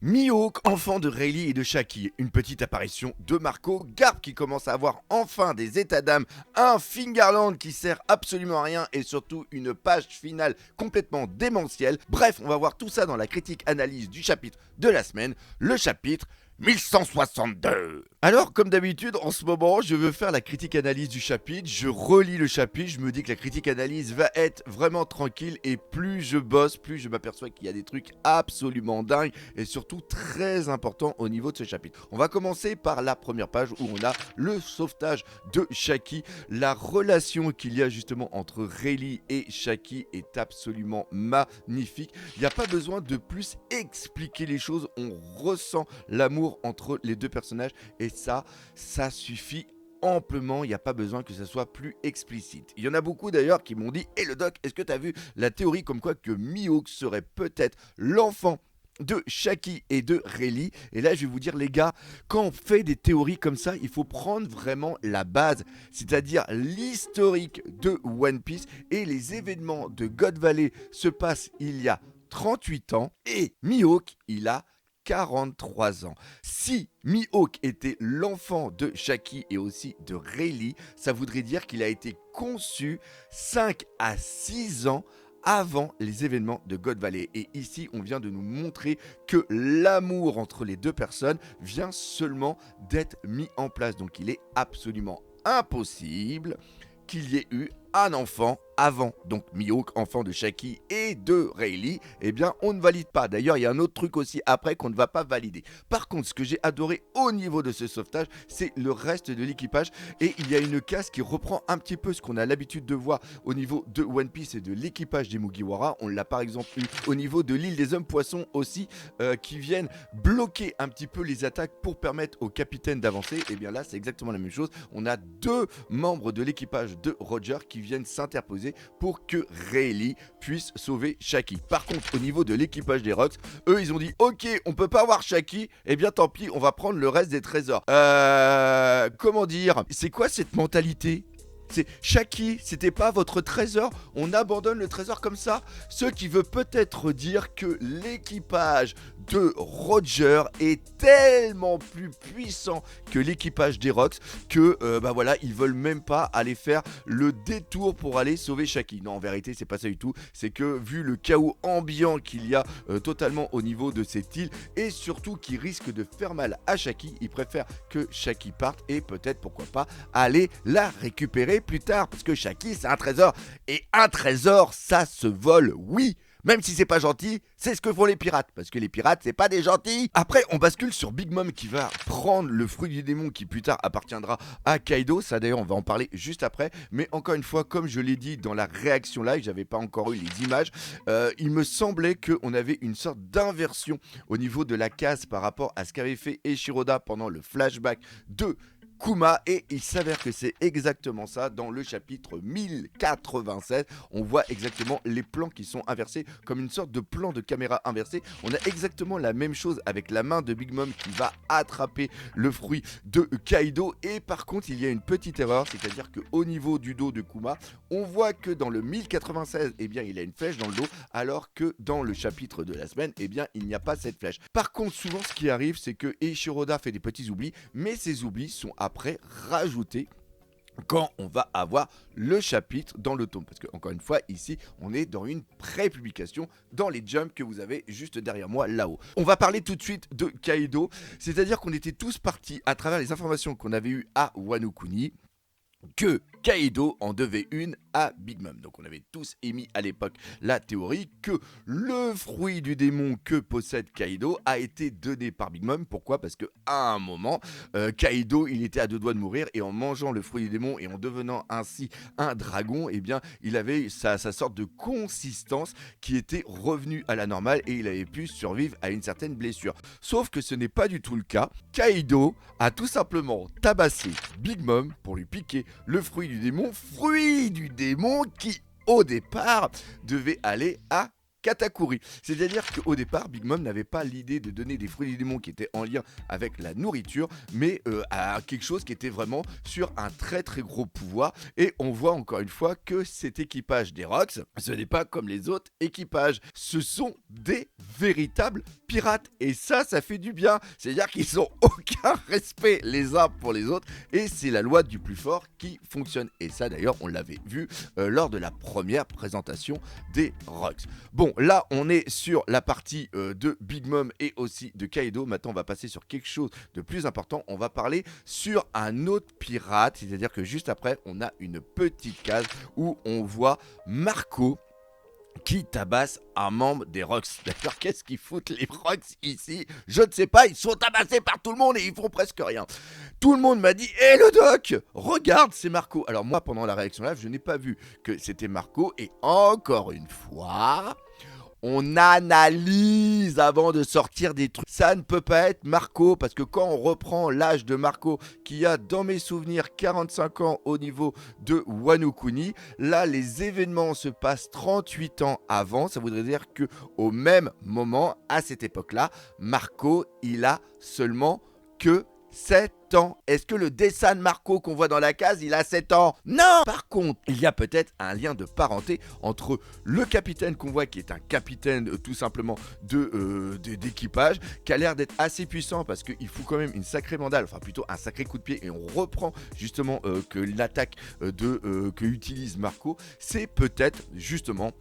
Mihawk, enfant de Rayleigh et de Shaki, une petite apparition de Marco, Garp qui commence à avoir enfin des états d'âme, un Fingerland qui sert absolument à rien et surtout une page finale complètement démentielle. Bref, on va voir tout ça dans la critique analyse du chapitre de la semaine, le chapitre 1162. Alors, comme d'habitude, en ce moment, je veux faire la critique analyse du chapitre, je relis le chapitre, je me dis que la critique analyse va être vraiment tranquille et plus je bosse, plus je m'aperçois qu'il y a des trucs absolument dingues et surtout très importants au niveau de ce chapitre. On va commencer par la première page où on a le sauvetage de Shaki. La relation qu'il y a justement entre Rayleigh et Shaki est absolument magnifique. Il n'y a pas besoin de plus expliquer les choses, on ressent l'amour entre les deux personnages et ça suffit amplement, il n'y a pas besoin que ça soit plus explicite. Il y en a beaucoup d'ailleurs qui m'ont dit « Et le doc, est-ce que tu as vu la théorie comme quoi que Mihawk serait peut-être l'enfant de Shaki et de Rayleigh ?» Et là je vais vous dire les gars, quand on fait des théories comme ça, il faut prendre vraiment la base, c'est-à-dire l'historique de One Piece, et les événements de God Valley se passent il y a 38 ans et Mihawk il a 43 ans. Si Mihawk était l'enfant de Shaki et aussi de Rayleigh, ça voudrait dire qu'il a été conçu 5 à 6 ans avant les événements de God Valley. Et ici, on vient de nous montrer que l'amour entre les deux personnes vient seulement d'être mis en place. Donc il est absolument impossible qu'il y ait eu un enfant avant. Donc Mihawk, enfant de Shaki et de Rayleigh, eh bien on ne valide pas. D'ailleurs, il y a un autre truc aussi après qu'on ne va pas valider. Par contre, ce que j'ai adoré au niveau de ce sauvetage, c'est le reste de l'équipage. Et il y a une case qui reprend un petit peu ce qu'on a l'habitude de voir au niveau de One Piece et de l'équipage des Mugiwara. On l'a par exemple eu au niveau de l'île des hommes poissons aussi, qui viennent bloquer un petit peu les attaques pour permettre au capitaine d'avancer. Et bien là, c'est exactement la même chose. On a deux membres de l'équipage de Roger qui viennent s'interposer pour que Rayleigh puisse sauver Shaki. Par contre, au niveau de l'équipage des Rocks, eux ils ont dit ok, on peut pas avoir Shaki, et bien tant pis, on va prendre le reste des trésors. Comment dire, c'est quoi cette mentalité? C'est Shaki, c'était pas votre trésor, on abandonne le trésor comme ça. Ce qui veut peut-être dire que l'équipage de Roger est tellement plus puissant que l'équipage des Rocks que bah voilà, ils veulent même pas aller faire le détour pour aller sauver Shaki. Non, en vérité, c'est pas ça du tout. C'est que vu le chaos ambiant qu'il y a totalement au niveau de cette île et surtout qui risque de faire mal à Shaki, ils préfèrent que Shaki parte et peut-être pourquoi pas aller la récupérer plus tard parce que Shaki c'est un trésor et un trésor ça se vole, oui. Même si c'est pas gentil, c'est ce que font les pirates, parce que les pirates, c'est pas des gentils. Après, on bascule sur Big Mom qui va prendre le fruit du démon qui plus tard appartiendra à Kaido. Ça d'ailleurs, on va en parler juste après. Mais encore une fois, comme je l'ai dit dans la réaction live, j'avais pas encore eu les images, il me semblait qu'on avait une sorte d'inversion au niveau de la case par rapport à ce qu'avait fait Eiichiroda pendant le flashback de Kuma, et il s'avère que c'est exactement ça dans le chapitre 1087. On voit exactement les plans qui sont inversés comme une sorte de plan de caméra inversé. On a exactement la même chose avec la main de Big Mom qui va attraper le fruit de Kaido, et par contre il y a une petite erreur, c'est-à-dire qu'au niveau du dos de Kuma, on voit que dans le 1096, eh bien il a une flèche dans le dos, alors que dans le chapitre de la semaine, eh bien il n'y a pas cette flèche. Par contre, souvent ce qui arrive, c'est que Eiichiroda fait des petits oublis, mais ces oublis sont après rajoutés quand on va avoir le chapitre dans le tome. Parce que, encore une fois, ici, on est dans une pré-publication dans les jumps que vous avez juste derrière moi, là-haut. On va parler tout de suite de Kaido, c'est-à-dire qu'on était tous partis à travers les informations qu'on avait eues à Wano Kuni, que Kaido en devait une à Big Mom. Donc on avait tous émis à l'époque la théorie que le fruit du démon que possède Kaido a été donné par Big Mom. Pourquoi? Parce qu'à un moment, Kaido il était à deux doigts de mourir, et en mangeant le fruit du démon et en devenant ainsi un dragon, eh bien il avait sa sorte de consistance qui était revenue à la normale et il avait pu survivre à une certaine blessure. Sauf que ce n'est pas du tout le cas. Kaido a tout simplement tabassé Big Mom pour lui piquer le fruit du démon qui au départ devait aller à Katakuri. C'est-à-dire qu'au départ, Big Mom n'avait pas l'idée de donner des fruits et des démons qui étaient en lien avec la nourriture, mais à quelque chose qui était vraiment sur un très très gros pouvoir. Et on voit encore une fois que cet équipage des Rocks, ce n'est pas comme les autres équipages. Ce sont des véritables pirates. Et ça fait du bien. C'est-à-dire qu'ils n'ont aucun respect les uns pour les autres. Et c'est la loi du plus fort qui fonctionne. Et ça d'ailleurs, on l'avait vu lors de la première présentation des Rocks. Bon, là, on est sur la partie de Big Mom et aussi de Kaido. Maintenant, on va passer sur quelque chose de plus important. On va parler sur un autre pirate. C'est-à-dire que juste après, on a une petite case où on voit Marco qui tabasse un membre des Rocks. D'accord, qu'est-ce qu'ils foutent les Rocks ici? Je ne sais pas, ils sont tabassés par tout le monde et ils font presque rien. Tout le monde m'a dit « Hé le doc, regarde, c'est Marco !» Alors moi, pendant la réaction live, je n'ai pas vu que c'était Marco. Et encore une fois, on analyse avant de sortir des trucs. Ça ne peut pas être Marco, parce que quand on reprend l'âge de Marco, qui a dans mes souvenirs 45 ans au niveau de Wano Kuni, là les événements se passent 38 ans avant. Ça voudrait dire que au même moment, à cette époque-là, Marco, il a seulement que 7 ans. Est-ce que le dessin de Marco qu'on voit dans la case, il a 7 ans? Non. Par contre, il y a peut-être un lien de parenté entre le capitaine qu'on voit, qui est un capitaine tout simplement d'équipage, qui a l'air d'être assez puissant parce qu'il fout quand même une sacrée mandale, enfin plutôt un sacré coup de pied, et on reprend justement que l'attaque que utilise Marco, c'est peut-être justement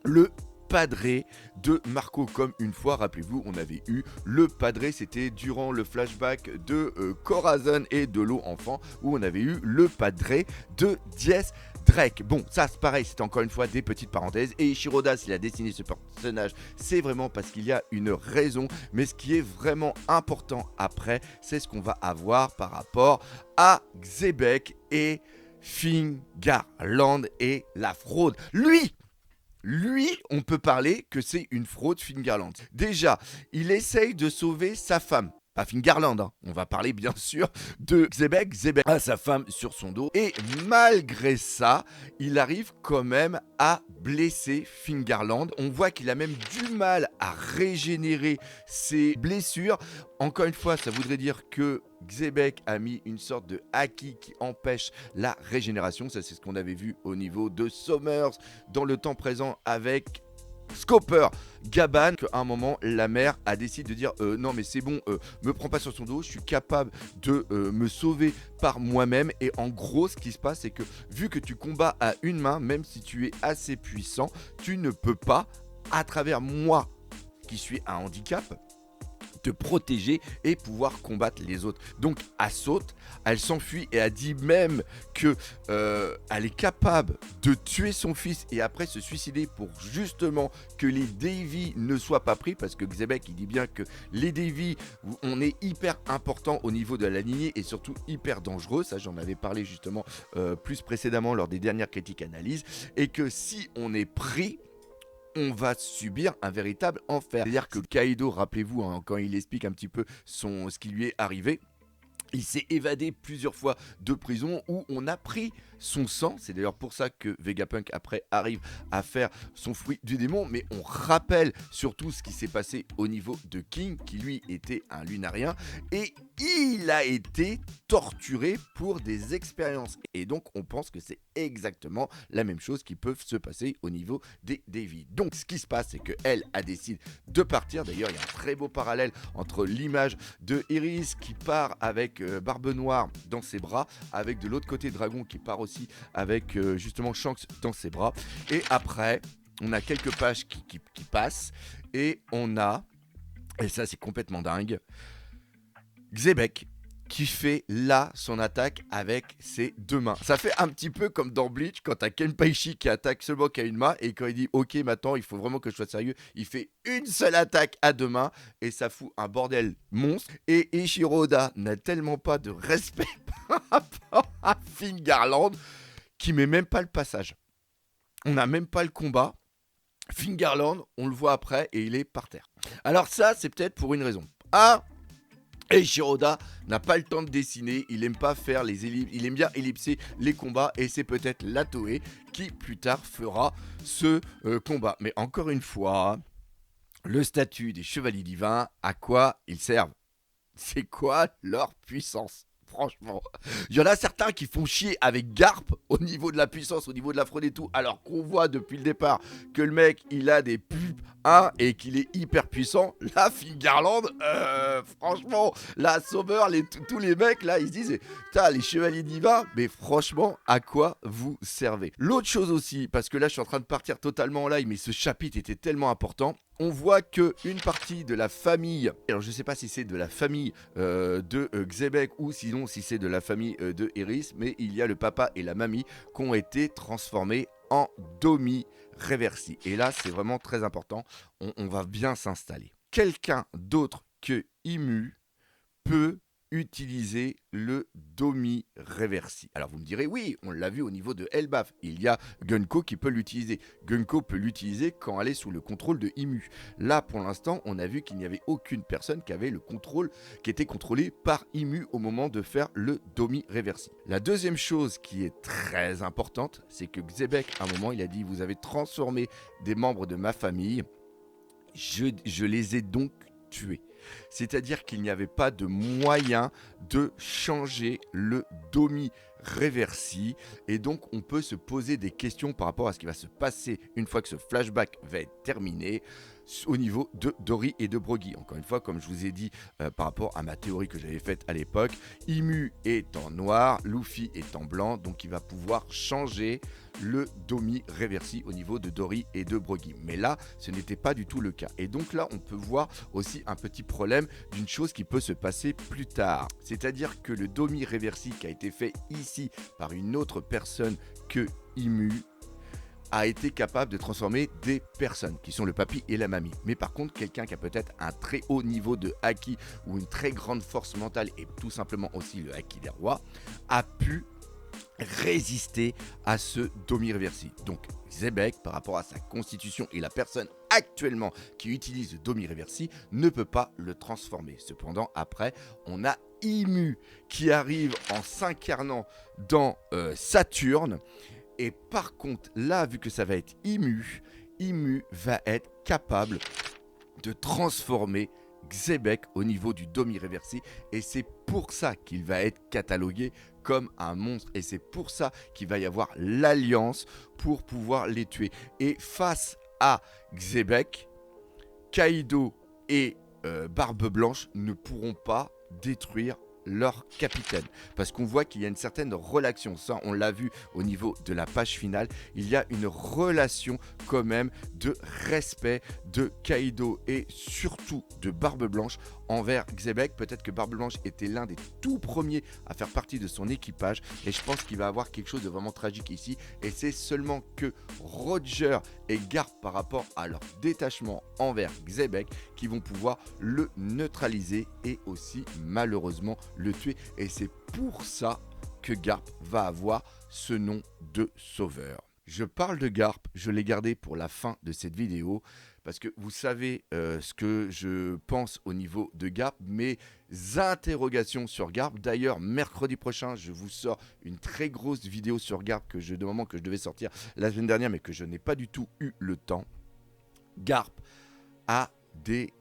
le padré de Marco. Comme une fois, rappelez-vous, on avait eu le padré, c'était durant le flashback de Corazon et de l'eau enfant, où on avait eu le padré de Diez Drake. Bon, ça c'est pareil, c'est encore une fois des petites parenthèses. Et Ishiroda, s'il a dessiné ce personnage, c'est vraiment parce qu'il y a une raison. Mais ce qui est vraiment important après, c'est ce qu'on va avoir par rapport à Xebec et Fingarland et la fraude. Lui, on peut parler que c'est une fraude, Fingarland. Déjà, il essaye de sauver sa femme. Pas Fingarland, hein. On va parler bien sûr de Xebec. Xebec a sa femme sur son dos. Et malgré ça, il arrive quand même à blesser Fingarland. On voit qu'il a même du mal à régénérer ses blessures. Encore une fois, ça voudrait dire que Xebec a mis une sorte de haki qui empêche la régénération. Ça, c'est ce qu'on avait vu au niveau de Summers dans le temps présent avec Scopper Gaban, qu'à un moment la mère a décidé de dire non mais c'est bon, me prends pas sur son dos, je suis capable de me sauver par moi-même. Et en gros ce qui se passe, c'est que vu que tu combats à une main, même si tu es assez puissant, tu ne peux pas, à travers moi qui suis un handicap, te protéger et pouvoir combattre les autres. Donc elle saute, elle s'enfuit et elle dit même que elle est capable de tuer son fils et après se suicider pour justement que les Davy ne soient pas pris, parce que Xebec il dit bien que les Davy, on est hyper important au niveau de la lignée et surtout hyper dangereux. Ça j'en avais parlé justement plus précédemment lors des dernières critiques analyses, et que si on est pris, on va subir un véritable enfer. C'est-à-dire que Kaido, rappelez-vous, hein, quand il explique un petit peu ce qui lui est arrivé, il s'est évadé plusieurs fois de prison où on a pris son sang. C'est d'ailleurs pour ça que Vegapunk après arrive à faire son fruit du démon. Mais on rappelle surtout ce qui s'est passé au niveau de King, qui lui était un lunarien. Et il a été torturé pour des expériences. Et donc on pense que c'est exactement la même chose qui peut se passer au niveau des Davy. Donc ce qui se passe, c'est qu'elle a décidé de partir. D'ailleurs il y a un très beau parallèle entre l'image de Iris qui part avec Barbe Noire dans ses bras, avec de l'autre côté Dragon qui part aussi avec justement Shanks dans ses bras. Et après on a quelques pages qui passent et on a, et ça c'est complètement dingue, Xebec qui fait là son attaque avec ses deux mains. Ça fait un petit peu comme dans Bleach quand t'as Kenpaichi qui attaque seulement qu'à une main, et quand il dit ok maintenant il faut vraiment que je sois sérieux, il fait une seule attaque à deux mains et ça fout un bordel monstre. Et Ishiroda n'a tellement pas de respect par rapport à Fingarland qui met même pas le passage. On n'a même pas le combat. Fingarland, on le voit après et il est par terre. Alors ça c'est peut-être pour une raison. Et Shiroda n'a pas le temps de dessiner, il aime pas faire les ellipses, il aime bien ellipser les combats et c'est peut-être la Toei qui plus tard fera ce combat. Mais encore une fois, le statut des chevaliers divins, à quoi ils servent? C'est quoi leur puissance? Franchement, il y en a certains qui font chier avec Garp au niveau de la puissance, au niveau de la fraude et tout, alors qu'on voit depuis le départ que le mec il a des pubs et qu'il est hyper puissant. Là, Phil Garland, franchement, la Sauveur, tous les mecs là, ils se disent, putain, les chevaliers divins, mais franchement, à quoi vous servez? L'autre chose aussi, parce que là, je suis en train de partir totalement en live, mais ce chapitre était tellement important. On voit que une partie de la famille, alors je sais pas si c'est de la famille de Xebec ou sinon si c'est de la famille de Eris, mais il y a le papa et la mamie qui ont été transformés en Domi Reversi. Et là, c'est vraiment très important, on va bien s'installer. Quelqu'un d'autre que Imu peut utiliser le Domi Reversi. Alors vous me direz, oui, on l'a vu au niveau de Elbaf, il y a Gunko qui peut l'utiliser. Gunko peut l'utiliser quand elle est sous le contrôle de Imu. Là, pour l'instant, on a vu qu'il n'y avait aucune personne qui avait le contrôle, qui était contrôlée par Imu au moment de faire le Domi Reversi. La deuxième chose qui est très importante, c'est que Xebec, à un moment, il a dit, vous avez transformé des membres de ma famille, je les ai donc tués. C'est-à-dire qu'il n'y avait pas de moyen de changer le Domi Reversi et donc on peut se poser des questions par rapport à ce qui va se passer une fois que ce flashback va être terminé au niveau de Dory et de Brogy. Encore une fois, comme je vous ai dit par rapport à ma théorie que j'avais faite à l'époque, Imu est en noir, Luffy est en blanc, donc il va pouvoir changer le Domi Reversi au niveau de Dory et de Brogy. Mais là, ce n'était pas du tout le cas. Et donc là, on peut voir aussi un petit problème d'une chose qui peut se passer plus tard. C'est-à-dire que le Domi Reversi qui a été fait ici par une autre personne que Imu a été capable de transformer des personnes qui sont le papy et la mamie. Mais par contre, quelqu'un qui a peut-être un très haut niveau de haki ou une très grande force mentale et tout simplement aussi le haki des rois a pu résister à ce Domi Reversi. Donc Xebec, par rapport à sa constitution et la personne actuellement qui utilise le Domi Reversi, ne peut pas le transformer. Cependant, après, on a Imu qui arrive en s'incarnant dans Saturne. Et par contre, là, vu que ça va être Imu va être capable de transformer Xebec au niveau du Domi Reversi. Et c'est pour ça qu'il va être catalogué comme un monstre. Et c'est pour ça qu'il va y avoir l'alliance pour pouvoir les tuer. Et face à Xebec, Kaido et Barbe Blanche ne pourront pas détruire leur capitaine. Parce qu'on voit qu'il y a une certaine relation. Ça, on l'a vu au niveau de la page finale. Il y a une relation quand même de respect de Kaido et surtout de Barbe Blanche envers Xebec. Peut-être que Barbe Blanche était l'un des tout premiers à faire partie de son équipage. Et je pense qu'il va avoir quelque chose de vraiment tragique ici. Et c'est seulement que Roger et Garp, par rapport à leur détachement envers Xebec, qui vont pouvoir le neutraliser et aussi malheureusement le tuer. Et c'est pour ça que Garp va avoir ce nom de sauveur. Je parle de Garp, je l'ai gardé pour la fin de cette vidéo parce que vous savez ce que je pense au niveau de Garp, mes interrogations sur Garp. D'ailleurs, mercredi prochain, je vous sors une très grosse vidéo sur Garp de moment que je devais sortir la semaine dernière, mais que je n'ai pas du tout eu le temps. Garp a des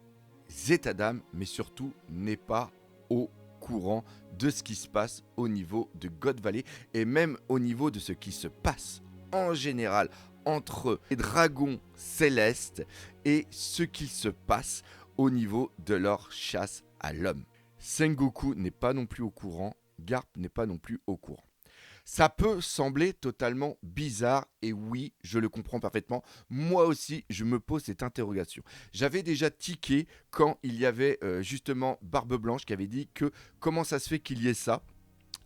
états d'âme, mais surtout n'est pas au courant de ce qui se passe au niveau de God Valley et même au niveau de ce qui se passe en général entre les dragons célestes et ce qui se passe au niveau de leur chasse à l'homme. Sengoku n'est pas non plus au courant, Garp n'est pas non plus au courant. Ça peut sembler totalement bizarre et oui, je le comprends parfaitement. Moi aussi, je me pose cette interrogation. J'avais déjà tiqué quand il y avait justement Barbe Blanche qui avait dit que comment ça se fait qu'il y ait ça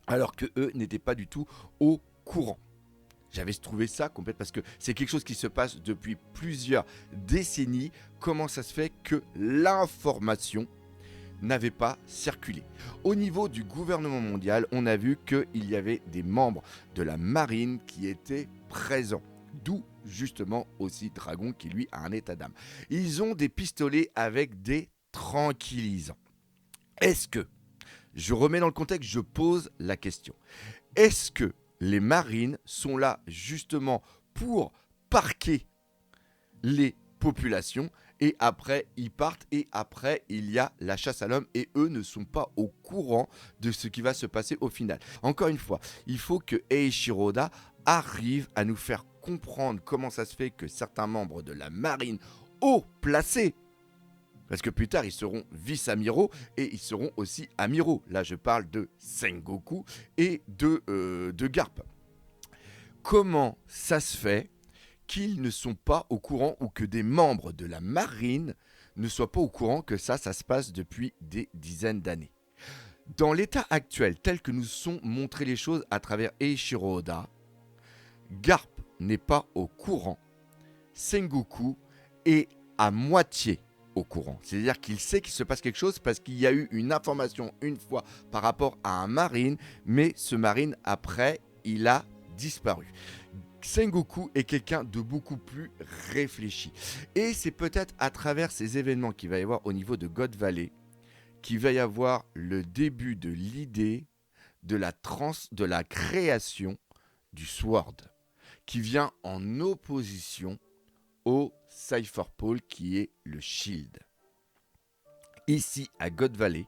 alors que eux n'étaient pas du tout au courant. J'avais trouvé ça complète parce que c'est quelque chose qui se passe depuis plusieurs décennies. Comment ça se fait que l'information n'avait pas circulé? Au niveau du gouvernement mondial, on a vu qu'il y avait des membres de la marine qui étaient présents. D'où justement aussi Dragon qui lui a un état d'âme. Ils ont des pistolets avec des tranquillisants. Est-ce que, je remets dans le contexte, je pose la question, est-ce que les marines sont là justement pour parquer les populations et après ils partent et après il y a la chasse à l'homme et eux ne sont pas au courant de ce qui va se passer au final. Encore une fois, il faut que Eiichiro Oda arrive à nous faire comprendre comment ça se fait que certains membres de la marine haut placés, parce que plus tard ils seront vice-amiraux et ils seront aussi amiraux, là je parle de Sengoku et de Garp. Comment ça se fait qu'ils ne sont pas au courant ou que des membres de la marine ne soient pas au courant que ça se passe depuis des dizaines d'années. Dans l'état actuel, tel que nous sont montrées les choses à travers Eiichiro Oda, Garp n'est pas au courant, Sengoku est à moitié au courant. C'est-à-dire qu'il sait qu'il se passe quelque chose parce qu'il y a eu une information une fois par rapport à un marine, mais ce marine, après, il a disparu. Sengoku est quelqu'un de beaucoup plus réfléchi. Et c'est peut-être à travers ces événements qu'il va y avoir au niveau de God Valley qu'il va y avoir le début de l'idée de la création du Sword, qui vient en opposition au Cypher Pole qui est le Shield. Ici, à God Valley,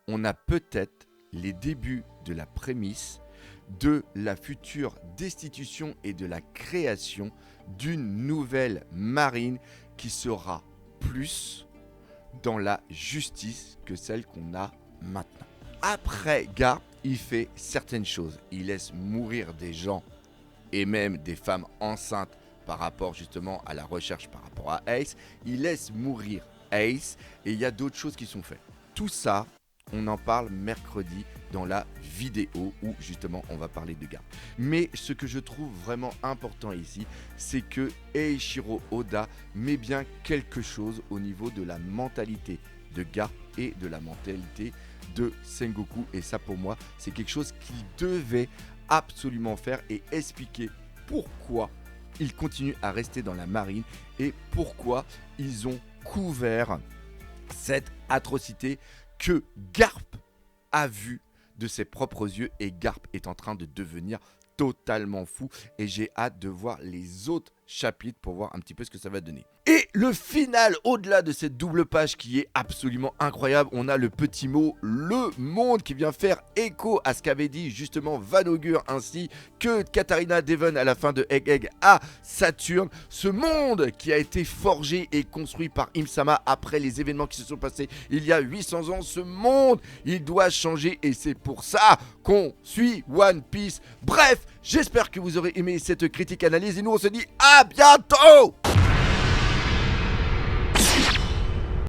on a peut-être les débuts de la prémisse de la future destitution et de la création d'une nouvelle marine qui sera plus dans la justice que celle qu'on a maintenant. Après, Garp, il fait certaines choses. Il laisse mourir des gens et même des femmes enceintes par rapport justement à la recherche par rapport à Ace. Il laisse mourir Ace et il y a d'autres choses qui sont faites. Tout ça, on en parle mercredi dans la vidéo où justement on va parler de Garp. Mais ce que je trouve vraiment important ici, c'est que Eiichiro Oda met bien quelque chose au niveau de la mentalité de Garp et de la mentalité de Sengoku. Et ça pour moi, c'est quelque chose qu'il devait absolument faire et expliquer pourquoi ils continuent à rester dans la marine et pourquoi ils ont couvert cette atrocité que Garp a vu de ses propres yeux et Garp est en train de devenir totalement fou et j'ai hâte de voir les autres chapitres pour voir un petit peu ce que ça va donner. Et le final, au-delà de cette double page qui est absolument incroyable, on a le petit mot le monde qui vient faire écho à ce qu'avait dit justement Van Augur ainsi que Katarina Devon à la fin de Egg Egg à Saturne. Ce monde qui a été forgé et construit par Im-sama après les événements qui se sont passés il y a 800 ans. Ce monde, il doit changer et c'est pour ça qu'on suit One Piece. Bref, j'espère que vous aurez aimé cette critique analyse et nous on se dit à bientôt.